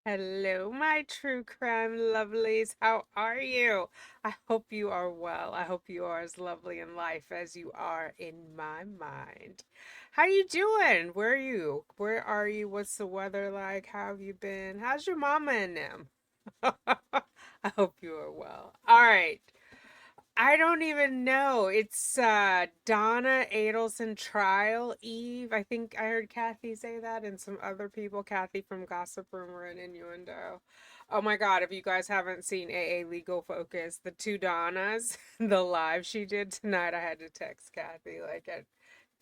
Hello, my true crime lovelies. How are you? I hope you are well. I hope you are as lovely in life as you are in my mind. How you doing? Where are you? Where are you? What's the weather like? How have you been? How's your mama and them? I hope you are well. All right. I don't even know. It's Donna Adelson trial Eve. I think I heard Kathy say that and some other people. Kathy from Gossip Rumor and Innuendo. Oh my God, if you guys haven't seen AA Legal Focus, the two Donnas, the live she did tonight, I had to text Kathy like at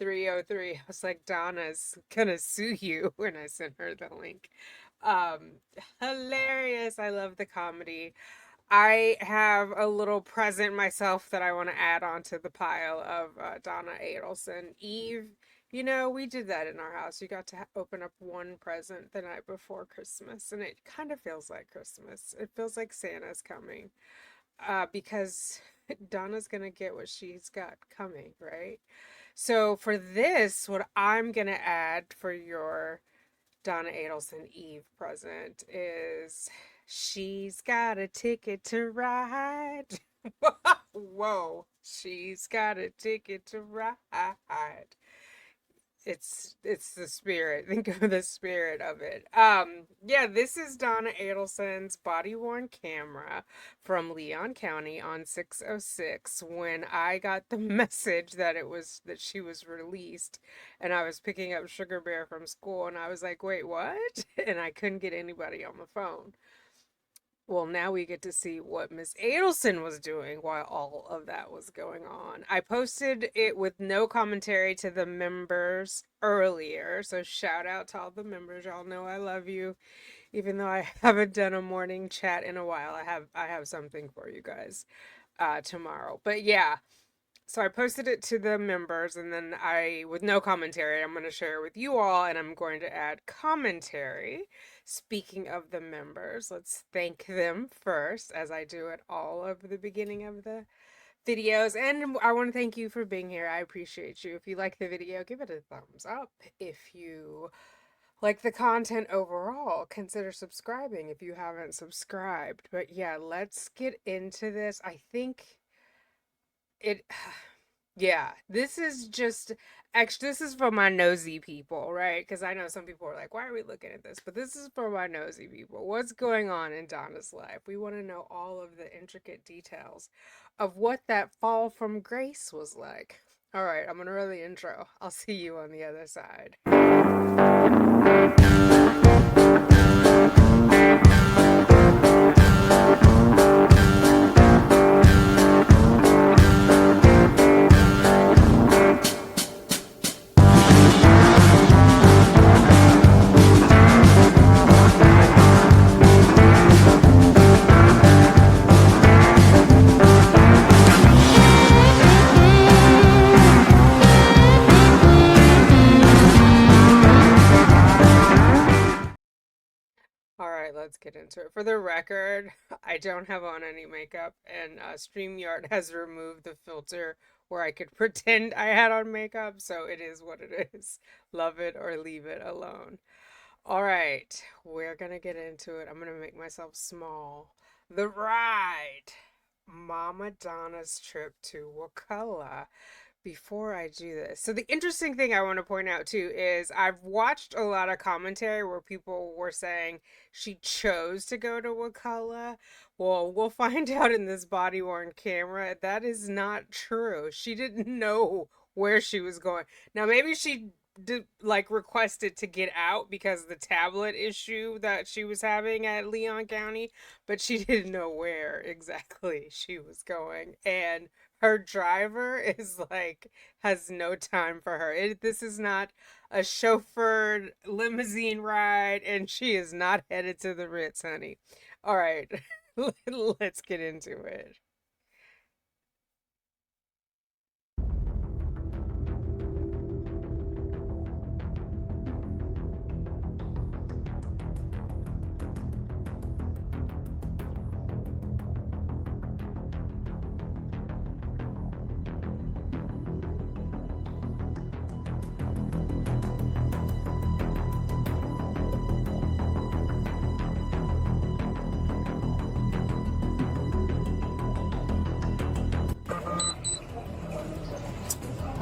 3:03. I was like, Donna's gonna sue you when I sent her the link. Um, Hilarious. I love the comedy. I have a little present myself that I want to add onto the pile of Donna Adelson. Eve, we did that in our house. You got to open up one present the night before Christmas, and it kind of feels like Christmas. It feels like Santa's coming because Donna's going to get what she's got coming, right? So for this, what I'm going to add for your Donna Adelson Eve present is she's got a ticket to ride. Whoa, she's got a ticket to ride. It's the spirit. Think of the spirit of it. Yeah, this is Donna Adelson's body worn camera from Leon County on 606 when I got the message that she was released and I was picking up Sugar Bear from school and I was like, "Wait, what?" And I couldn't get anybody on the phone. Well, now we get to see what Miss Adelson was doing while all of that was going on. I posted it with no commentary to the members earlier, so shout out to all the members. Y'all know I love you. Even though I haven't done a morning chat in a while, I have something for you guys tomorrow. But yeah, so I posted it to the members and then with no commentary, I'm going to share it with you all and I'm going to add commentary. Speaking of the members, let's thank them first as I do at all of the beginning of the videos. And I want to thank you for being here. I appreciate you. If you like the video, give it a thumbs up. If you like the content overall, consider subscribing if you haven't subscribed. But yeah, let's get into this. I think it yeah, this is just actually this is for my nosy people, right? Because I know some people are like, why are we looking at this? But this is for my nosy people. What's going on in Donna's life? We want to know all of the intricate details of what that fall from grace was like. All right, I'm gonna roll the intro. I'll see you on the other side. All right, let's get into it. For the record, I don't have on any makeup, and StreamYard has removed the filter where I could pretend I had on makeup, so it is what it is. Love it or leave it alone. All right, we're gonna get into it. I'm gonna make myself small. The ride. Mama Donna's trip to Wakulla. Before I do this, so the interesting thing I want to point out too is I've watched a lot of commentary where people were saying she chose to go to Wakulla. Well, we'll find out in this body worn camera that is not true. She didn't know where she was going. Now, maybe she did, like, requested to get out because the tablet issue that she was having at Leon County, but she didn't know where exactly she was going. And her driver is like has no time for her. This is not a chauffeured limousine ride, and she is not headed to the Ritz, honey. All right, let's get into it.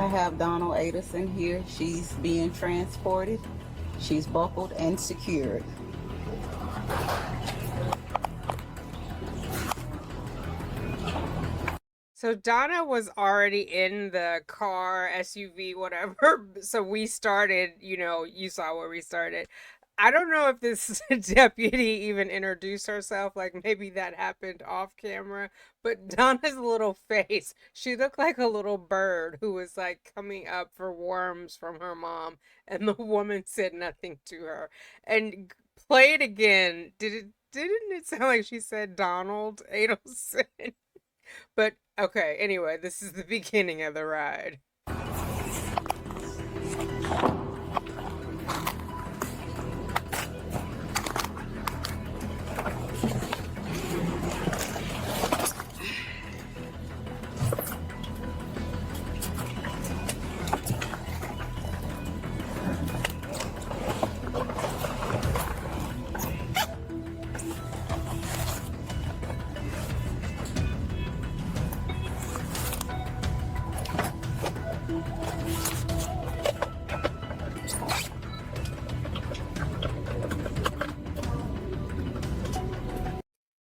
I have Donna Adelson here. She's being transported. She's buckled and secured. So Donna was already in the car, SUV, whatever. So we started, you saw where we started. I don't know if this deputy even introduced herself, like maybe that happened off camera, but Donna's little face, she looked like a little bird who was like coming up for worms from her mom, and the woman said nothing to her. And play it again. Didn't it sound like she said Donald Adelson? But okay, anyway, this is the beginning of the ride.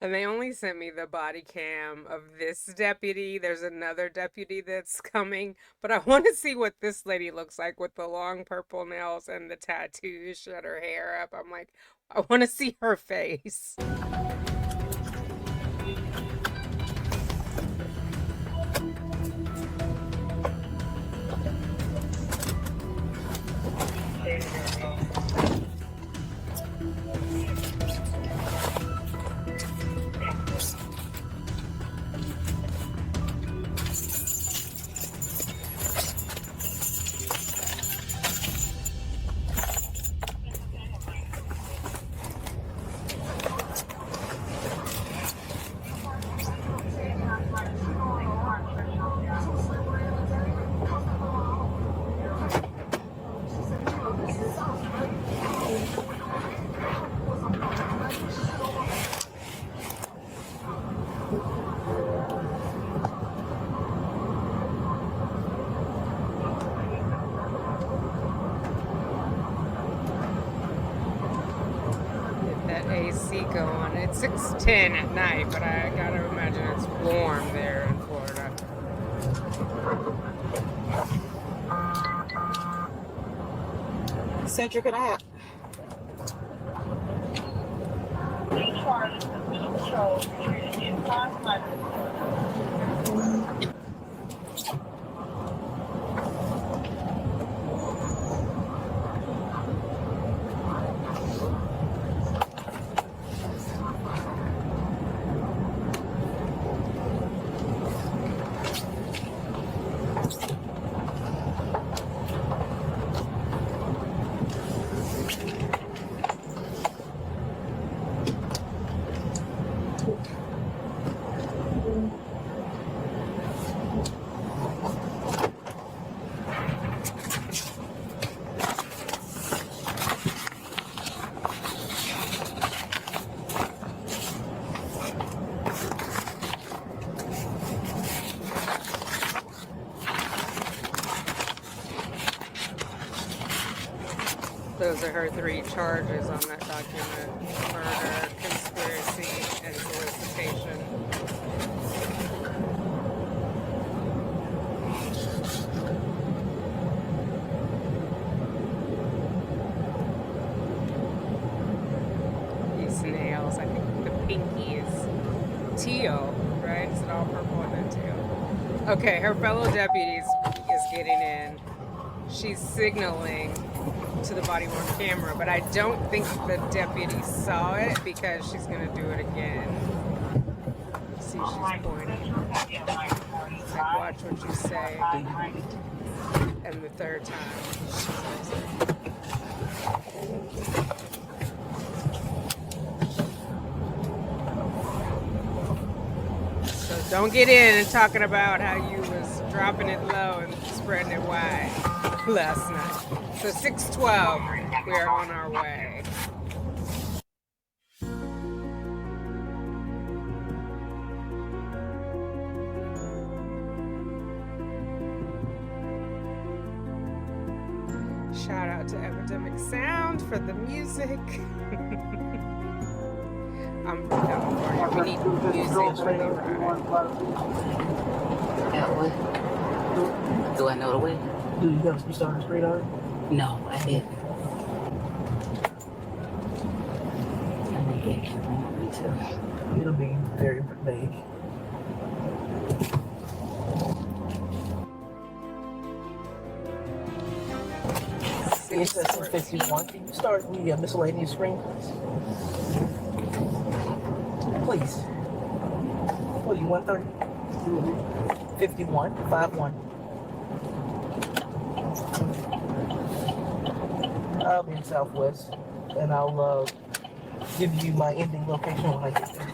And they only sent me the body cam of this deputy. There's another deputy that's coming, but I want to see what this lady looks like with the long purple nails and the tattoos. She had her hair up. I'm like, I want to see her face. AC going. It's 6:10 at night, but I gotta imagine it's warm there in Florida. Centric and a half. Those are her 3 charges on that document: murder, conspiracy, and solicitation. These nails, I think the pinky is teal, right? Is it all purple and then teal? Okay, her fellow deputies is getting in. She's signaling to the body-worn camera, but I don't think the deputy saw it because she's going to do it again. See, she's pointing. Like, watch what you say. And the third time, she says it. So don't get in and talking about how you was dropping it low and spreading it wide last night. So 6:12, we're on our way. to Epidemic Sound for the music. I'm down for you. We need music for the ride. Do I know the way? Do you have to start straight out? No, I didn't. I think it want me to. It'll be very vague. It says 51. Can you start the miscellaneous screen, please? Please. What are you, 130? 51, 51. I'll be in Southwest, and I'll give you my ending location when I get there.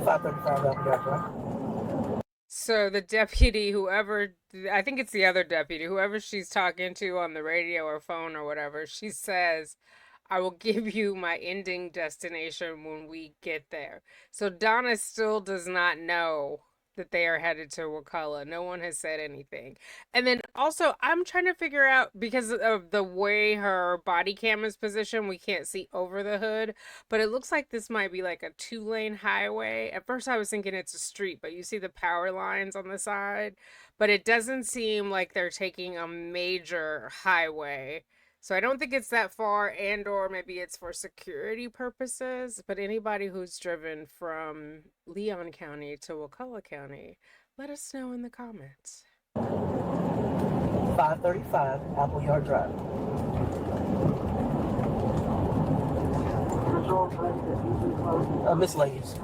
535 out the right? So the deputy, whoever, I think it's the other deputy, whoever she's talking to on the radio or phone or whatever, she says, I will give you my ending destination when we get there. So Donna still does not know that they are headed to Wakulla. No one has said anything. And then also, I'm trying to figure out, because of the way her body cam is positioned, we can't see over the hood, but it looks like this might be like a 2-lane highway. At first I was thinking it's a street, but you see the power lines on the side, but it doesn't seem like they're taking a major highway. So I don't think it's that far, and or maybe it's for security purposes, but anybody who's driven from Leon County to Wakulla County, let us know in the comments. 535 Appleyard Drive. Miscellaneous.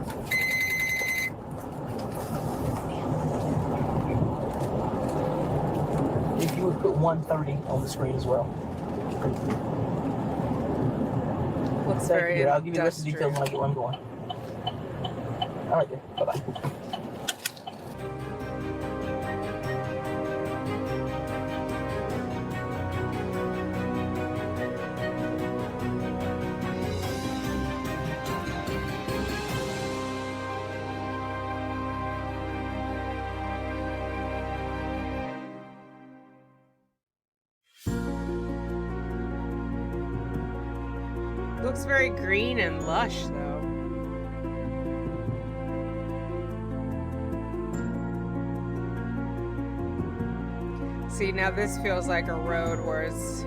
If you would put 130 on the screen as well. Looks very Here, I'll give you the rest of the details when I get where I'm going. All right, then. Bye-bye. Looks very green and lush, though. See, now this feels like a road where it's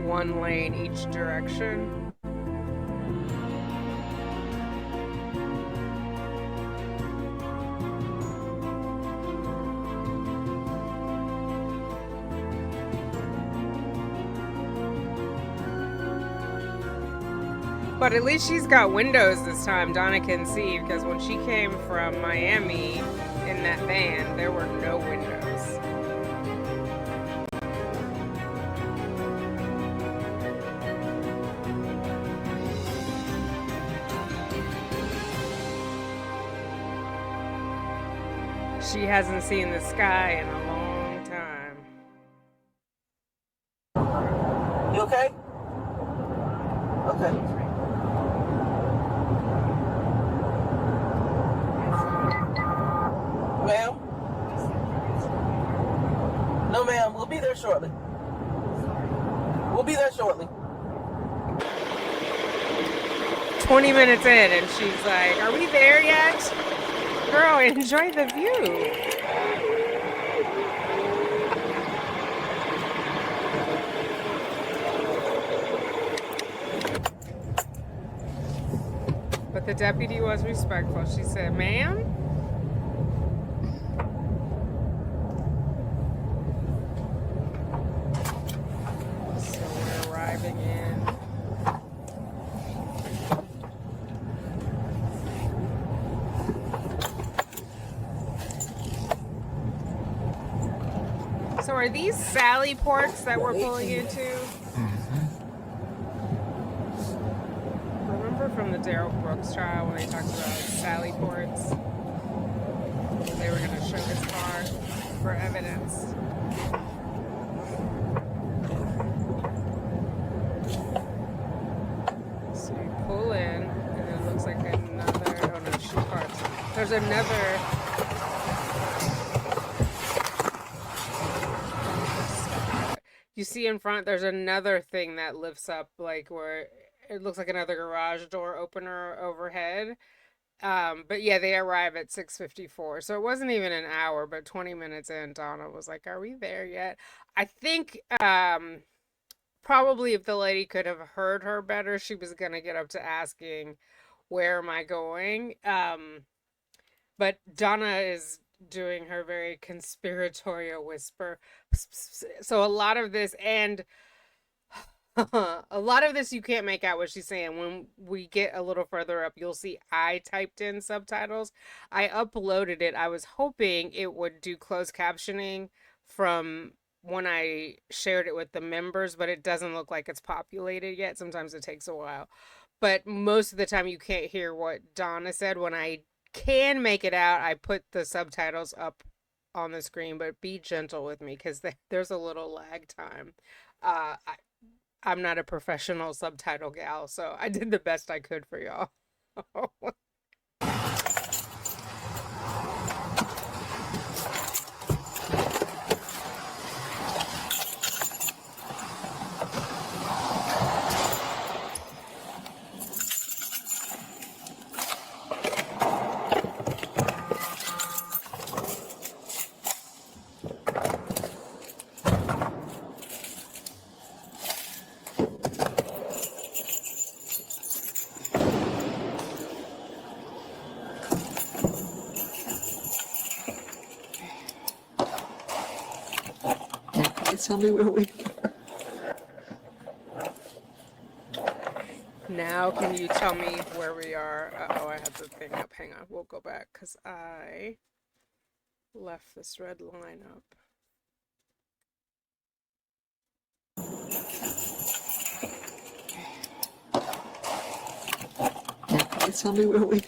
1 lane each direction. But at least she's got windows this time, Donna can see, because when she came from Miami in that van, there were no windows. She hasn't seen the sky in a long time. You okay? Okay. Ma'am? No, ma'am. We'll be there shortly. We'll be there shortly. 20 minutes in, and she's like, are we there yet? Girl, enjoy the view. But the deputy was respectful. She said, ma'am? So we're arriving in. So are these Sally ports that we're pulling into? Remember from the Darrell Brooks trial when they talked about Sally ports? They were going to show his car for evidence. So you pull in, and it looks like another, oh no, she parks. There's another you see in front, there's another thing that lifts up, like where it looks like another garage door opener overhead. But yeah, they arrive at 6:54. So it wasn't even an hour, but 20 minutes in, Donna was like, "Are we there yet?" I think probably if the lady could have heard her better, she was gonna get up to asking, "Where am I going?" But Donna is doing her very conspiratorial whisper. So a lot of this, and a lot of this you can't make out what she's saying. When we get a little further up, you'll see I typed in subtitles. I uploaded it. I was hoping it would do closed captioning from when I shared it with the members, but it doesn't look like it's populated yet. Sometimes it takes a while. But most of the time you can't hear what Donna said. When I can make it out, I put the subtitles up on the screen, but be gentle with me because there's a little lag time. I, I'm not a professional subtitle gal, so I did the best I could for y'all. Tell me where we Now, can you tell me where we are? Oh, I have the thing up. Hang on, we'll go back because I left this red line up. tell me where we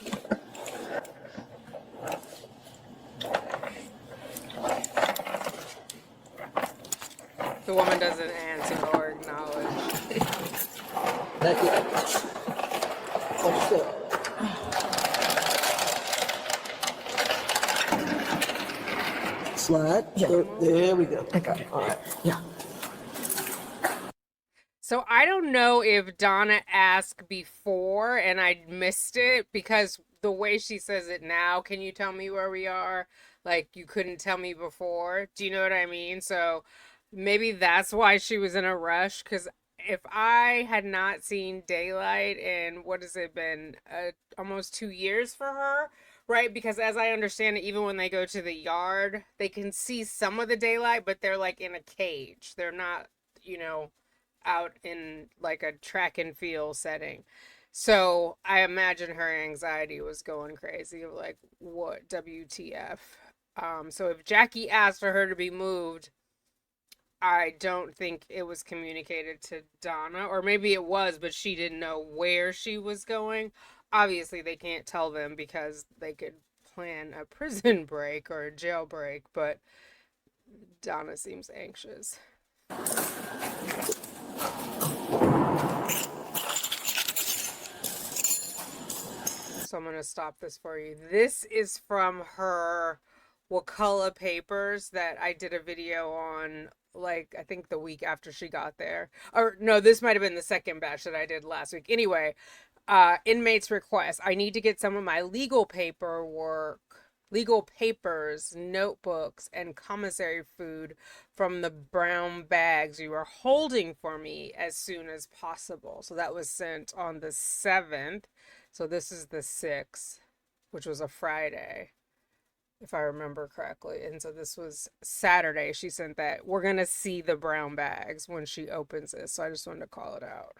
The woman doesn't answer or acknowledge. Not yet. What's up? Slide. There we go. Okay. All right. Yeah. So I don't know if Donna asked before and I missed it because the way she says it now, can you tell me where we are? Like you couldn't tell me before. Do you know what I mean? So maybe that's why she was in a rush because if I had not seen daylight in what has it been almost 2 years for her, right? Because as I understand it, even when they go to the yard, they can see some of the daylight, but they're like in a cage. They're not, you know, out in like a track and field setting. So I imagine her anxiety was going crazy of like, what WTF? So if Jackie asked for her to be moved, I don't think it was communicated to Donna, or maybe it was, but she didn't know where she was going. Obviously, they can't tell them because they could plan a prison break or a jail break, but Donna seems anxious. So I'm going to stop this for you. This is from her Wakulla papers that I did a video on, like, I think the week after she got there. Or, no, this might have been the second batch that I did last week. Anyway, inmates request. I need to get some of my legal paperwork, legal papers, notebooks, and commissary food from the brown bags you are holding for me as soon as possible. So that was sent on the 7th. So this is the 6th, which was a Friday, if I remember correctly. And so this was Saturday. She sent that. We're going to see the brown bags when she opens this. So I just wanted to call it out.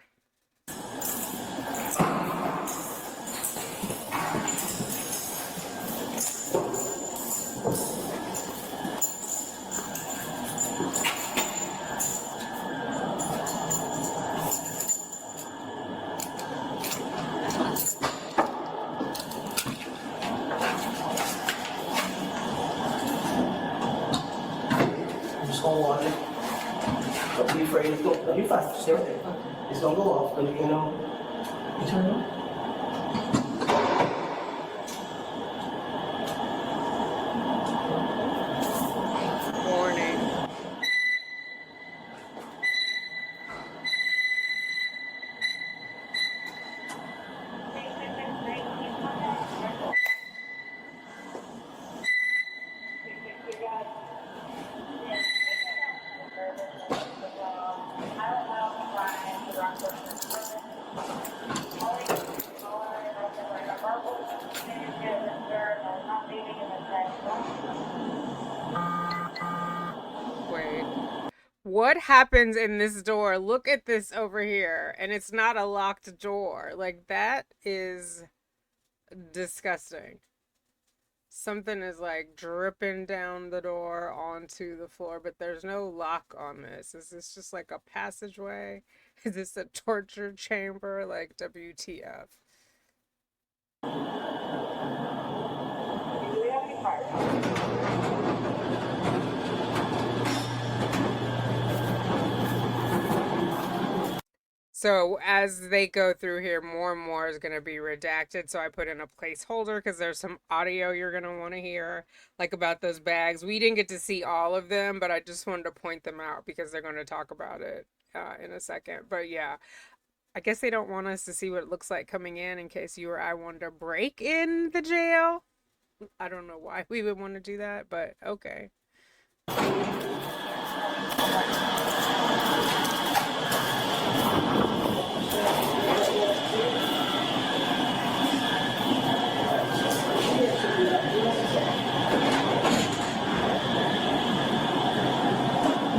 Just gonna watch it. Don't be afraid. It's gonna be fine. Stay right there. It's gonna go off, but you know, you turn it on. Morning. Wait. What happens in this door? Look at this over here. And it's not a locked door. Like, that is disgusting. Something is like dripping down the door onto the floor, but there's no lock on this. Is this just like a passageway? Is this a torture chamber? Like, WTF? So as they go through here, more and more is going to be redacted. So I put in a placeholder because there's some audio you're going to want to hear, like about those bags. We didn't get to see all of them, but I just wanted to point them out because they're going to talk about it in a second. But yeah, I guess they don't want us to see what it looks like coming in case you or I wanted to break in the jail. I don't know why we would want to do that, but okay.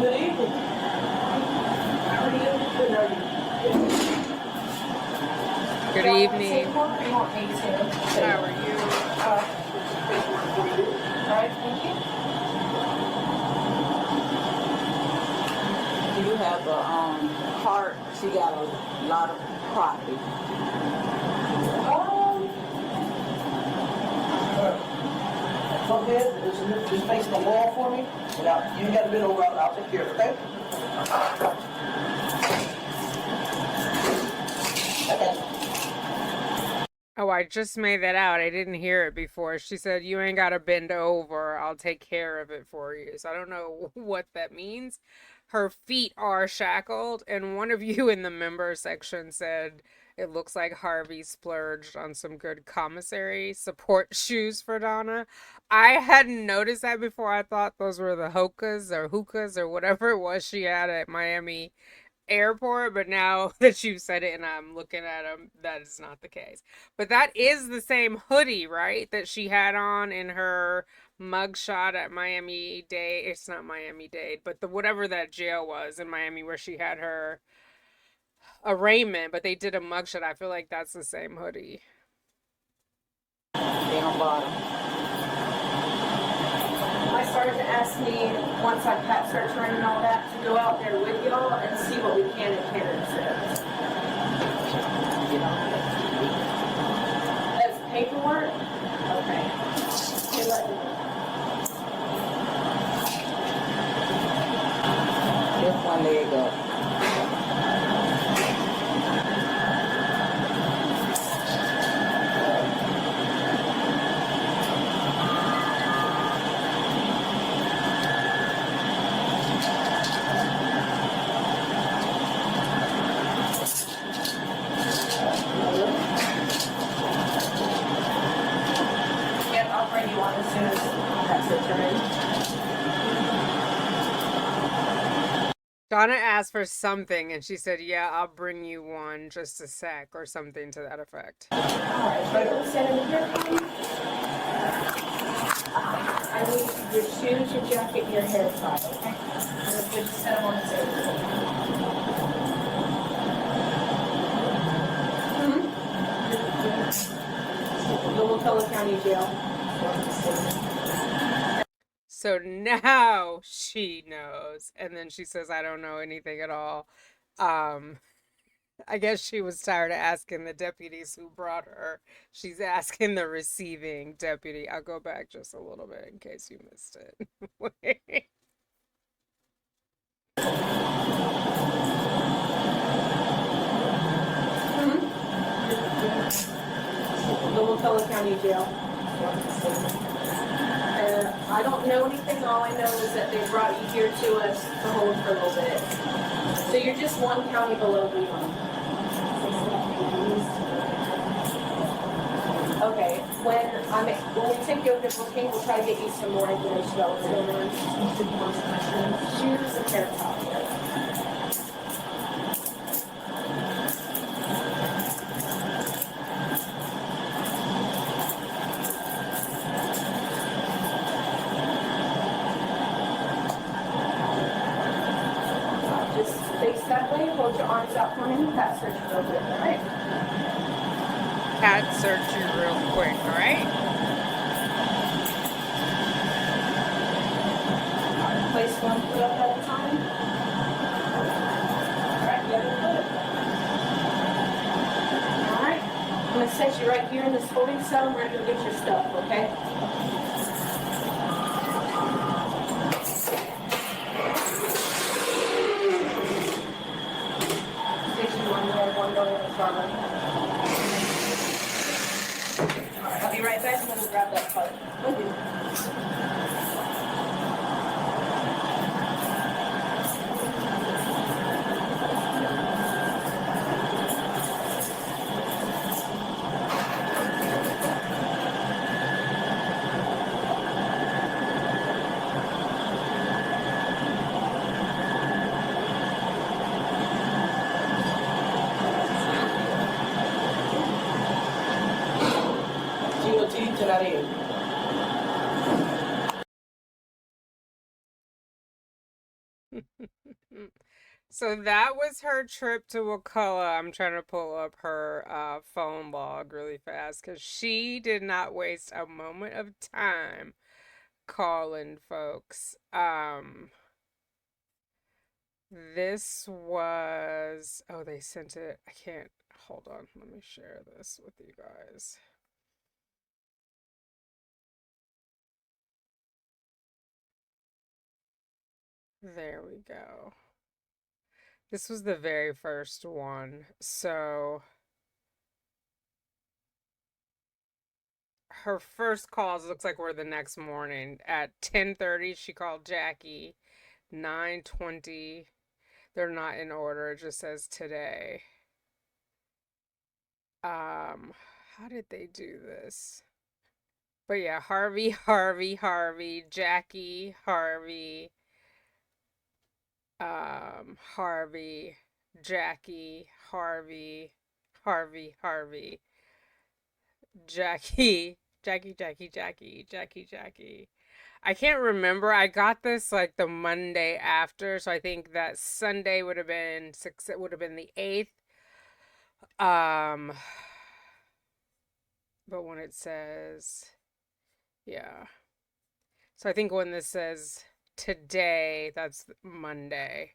Good evening. How are you? Good, how are you? Good evening. How How are you? All right, thank you. Do you have a heart? She got a lot of property. Come ahead, just face the wall for me. Now, you got a bit over, I'll take care of it, okay? Okay. Oh, I just made that out. I didn't hear it before. She said, "You ain't got to bend over. I'll take care of it for you." So I don't know what that means. Her feet are shackled, and one of you in the member section said it looks like Harvey splurged on some good commissary support shoes for Donna. I hadn't noticed that before. I thought those were the hookahs or whatever it was she had at Miami airport, but now that you said it and I'm looking at them, that is not the case. But that is the same hoodie, right? That she had on in her mugshot at Miami-Dade. It's not Miami-Dade, but the whatever that jail was in Miami where she had her arraignment, but they did a mugshot. I feel like that's the same hoodie. Down bottom. My sergeant asked me, once I pat search running and all that, to go out there with y'all and see what we can and can't accept. As paperwork? Okay. Okay, let me know. Lift one leg up. Yep, I'll bring you one as soon as that search ready. Donna asked for something and she said, "Yeah, I'll bring you one, just a sec," or something to that effect. Alright, right, stand in here, please. I need your shoes, your jacket, and your hair tie, okay? I'm gonna just set them on the table. The Wakulla County Jail. So now she knows. And then she says, "I don't know anything at all." I guess she was tired of asking the deputies who brought her. She's asking the receiving deputy. I'll go back just a little bit in case you missed it. Wait. The Wakulla County Jail. I don't know anything. All I know is that they brought you here to us to hold for a little bit. So you're just one county below Leon. Okay. When we take you over to booking, we'll try to get you some more information about what's going on. Shoes and hair top. Okay, hold your arms out for me. Cat search real quick, all right? Cat search you real quick, all right? Place one foot up at a time. All right, the other foot. All right. I'm gonna set you right here in this holding cell. I'm ready to get your stuff, okay? Station one door in the front. All right, I'll be right back. I'm gonna grab that part with you. Gino T, tonight. So that was her trip to Wakulla. I'm trying to pull up her phone log really fast because she did not waste a moment of time calling folks. This was, oh, they sent it. I can't, hold on. Let me share this with you guys. There we go. This was the very first one. So her first calls looks like were the next morning. At 10:30, she called Jackie. 9:20. They're not in order. It just says today. How did they do this? But yeah, Harvey, Harvey, Jackie, Harvey, Harvey, Jackie, Harvey, Jackie, Jackie. I can't remember. I got this like the Monday after, so I think that Sunday would have been six. It would have been the 8th. Um, but when it says, yeah. So I think when this says today, that's Monday.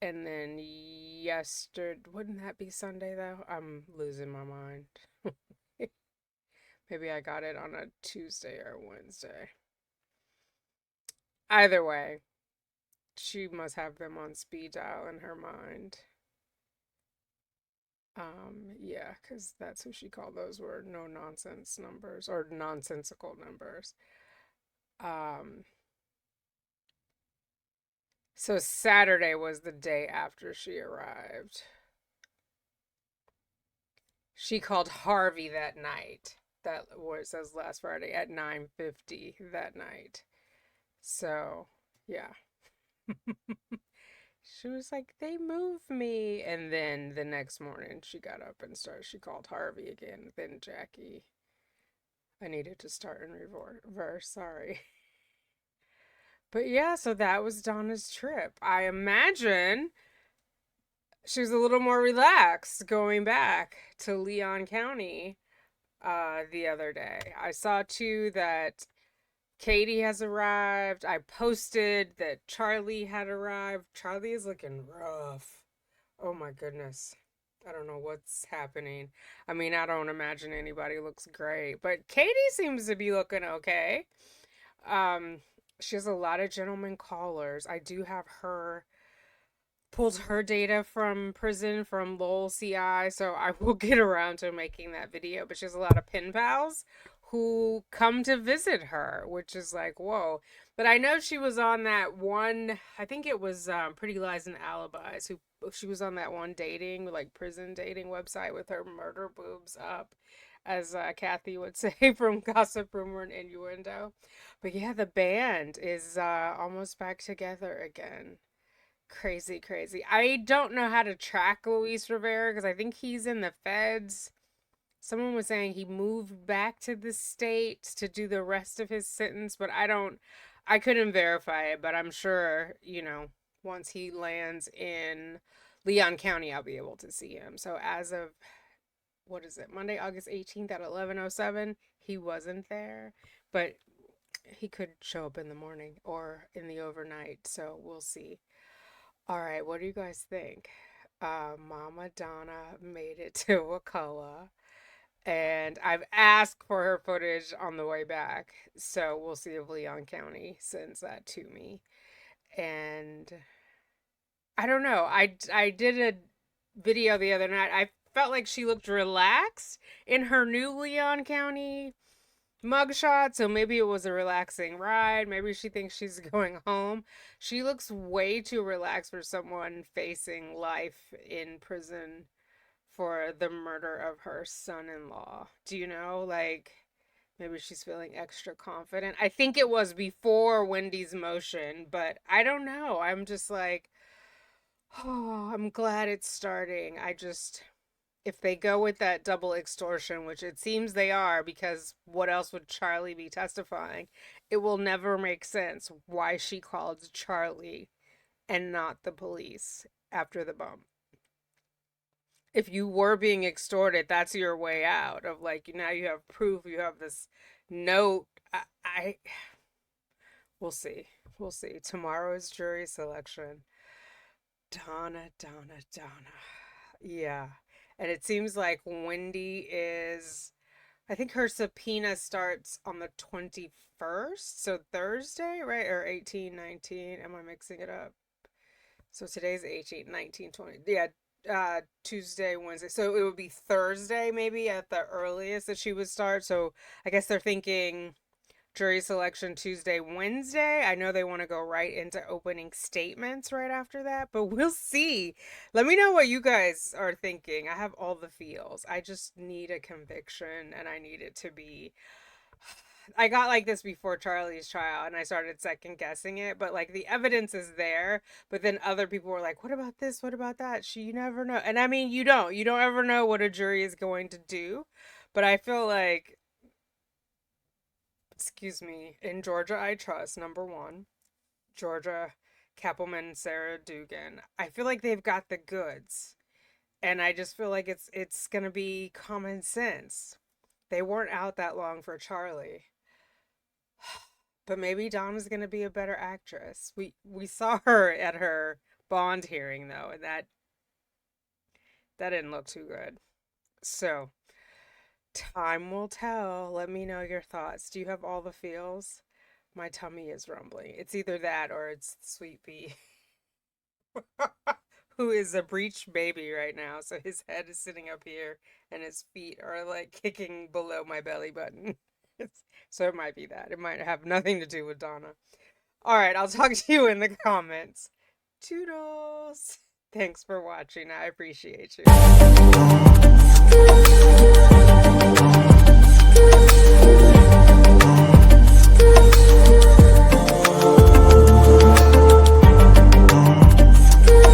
And then yesterday, wouldn't that be Sunday though? I'm losing my mind. Maybe I got it on a Tuesday or Wednesday. Either way, she must have them on speed dial in her mind. Yeah, because that's who she called those were no nonsense numbers or nonsensical numbers. Um, so Saturday was the day after she arrived. She called Harvey that night. That what it says last Friday at 9:50 that night. So, yeah. She was like, they moved me. And then the next morning she got up and started. She called Harvey again, then Jackie. I needed to start in reverse, sorry. But yeah, so that was Donna's trip. I imagine she was a little more relaxed going back to Leon County the other day. I saw too that Katie has arrived. I posted that Charlie had arrived. Charlie is looking rough. Oh my goodness. I don't know what's happening. I mean, I don't imagine anybody looks great, but Katie seems to be looking okay. Um, she has a lot of gentlemen callers. I do have her pulled her data from prison from Lowell CI, so I will get around to making that video. But she has a lot of pen pals who come to visit her, which is like, whoa. But I know she was on that one, I think it was Pretty Lies and Alibis, who she was on that one dating, like prison dating website with her murder boobs up, as Kathy would say from Gossip Rumor and Innuendo. But yeah, the band is almost back together again. Crazy, crazy. I don't know how to track Luis Rivera because I think he's in the feds. Someone was saying he moved back to the States to do the rest of his sentence, but I couldn't verify it, but I'm sure, once he lands in Leon County, I'll be able to see him. So as of, what is it, Monday, August 18th at 11:07, he wasn't there, but he could show up in the morning or in the overnight. So we'll see. All right, what do you guys think? Mama Donna made it to Wakulla, and I've asked for her footage on the way back. So we'll see if Leon County sends that to me. And I don't know. I did a video the other night. I felt like she looked relaxed in her new Leon County mugshot, so maybe it was a relaxing ride. Maybe she thinks she's going home. She looks way too relaxed for someone facing life in prison for the murder of her son-in-law. Do you know? Like, maybe she's feeling extra confident. I think it was before Wendy's motion, but I don't know. I'm just like, oh, I'm glad it's starting. If they go with that double extortion, which it seems they are, because what else would Charlie be testifying? It will never make sense why she called Charlie and not the police after the bump. If you were being extorted, that's your way out of like, now you have proof, you have this note. We'll see. We'll see. Tomorrow is jury selection. Donna, Donna, Donna. Yeah. And it seems like Wendy is, I think her subpoena starts on the 21st. So Thursday, right? Or 18, 19. Am I mixing it up? So today's 18, 19, 20. Yeah. Tuesday, Wednesday. So it would be Thursday, maybe at the earliest that she would start. So I guess they're thinking jury selection Tuesday, Wednesday. I know they want to go right into opening statements right after that, but we'll see. Let me know what you guys are thinking. I have all the feels. I just need a conviction, and I need it to be. I got like this before Charlie's trial, and I started second guessing it, but like the evidence is there, but then other people were like, what about this? What about that? You never know. And I mean, you don't ever know what a jury is going to do, but I feel like, excuse me, in Georgia I Trust, number one, Georgia, Kappelman, Sarah Dugan. I feel like they've got the goods. And I just feel like it's gonna be common sense. They weren't out that long for Charlie. But maybe Donna's gonna be a better actress. We saw her at her bond hearing though, and that didn't look too good. So time will tell. Let me know your thoughts. Do you have all the feels? My tummy is rumbling. It's either that or it's Sweet Pea, who is a breech baby right now. So his head is sitting up here and his feet are like kicking below my belly button. So it might be that. It might have nothing to do with Donna. All right, I'll talk to you in the comments. Toodles. Thanks for watching. I appreciate you.